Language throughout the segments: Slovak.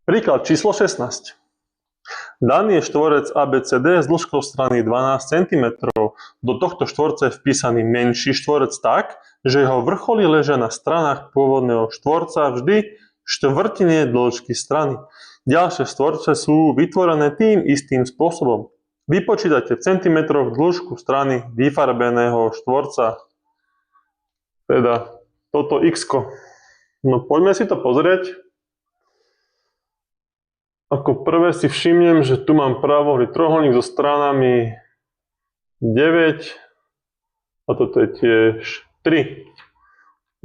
Príklad číslo 16. Daný je štvorec ABCD s dĺžkou strany 12 cm. Do tohto štvorca je vpísaný menší štvorec tak, že jeho vrcholy ležia na stranách pôvodného štvorca vždy štvrtine dĺžky strany. Ďalšie štvorce sú vytvorené tým istým spôsobom. Vypočítajte v centimetroch dĺžku strany vyfarbeného štvorca. Teda toto x-ko. No poďme si to pozrieť. Ako prvé si všimnem, že tu mám pravohý trojuholník so stranami 9 a toto je tiež 3.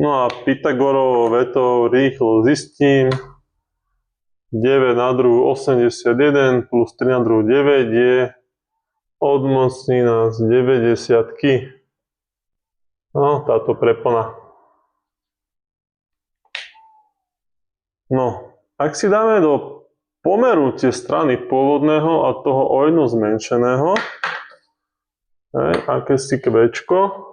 No a Pythagorovou vetou rýchlo zistím. 9 na druhu 81 plus 3 na druhu 9 je odmocnina z 90. No, táto prepona. No, ak si dáme do pomeru tie strany pôvodného a toho o jedno zmenšeného, akési kvéčko,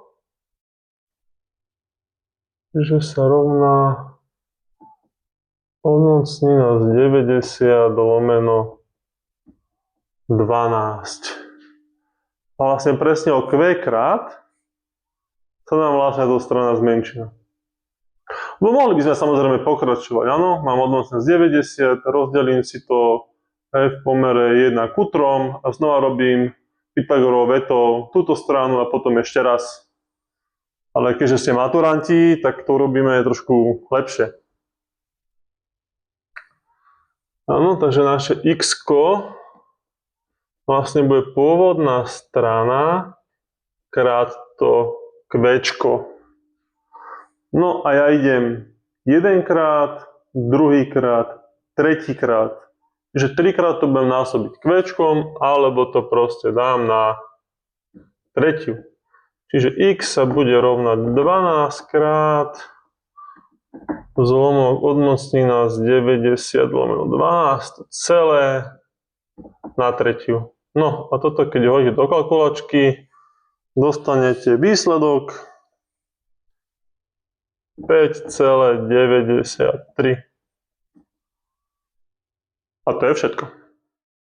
že sa rovná odmocnina z 90 lomeno 12. A vlastne presne o Q krát sa nám vlastne tá strana zmenšená. No mohli by sme samozrejme pokračovať, áno, mám odmocninu z 90, rozdelím si to v pomere 1 ku 3 a znova robím Pythagorovou vetou túto stranu a potom ešte raz. Ale keďže ste maturanti, tak to robíme trošku lepšie. Áno, takže naše x-ko vlastne bude pôvodná strana krát to kvéčko. No a ja idem jedenkrát, druhýkrát, tretíkrát. Že trikrát to budem násobiť kvéčkom, alebo to proste dám na tretiu. Čiže x sa bude rovnať 12 krát zlomok odmocnina z 90 lomeno 12 celé na tretiu. No a toto keď hodíte do kalkulačky, dostanete výsledok 5,93. A to je všetko.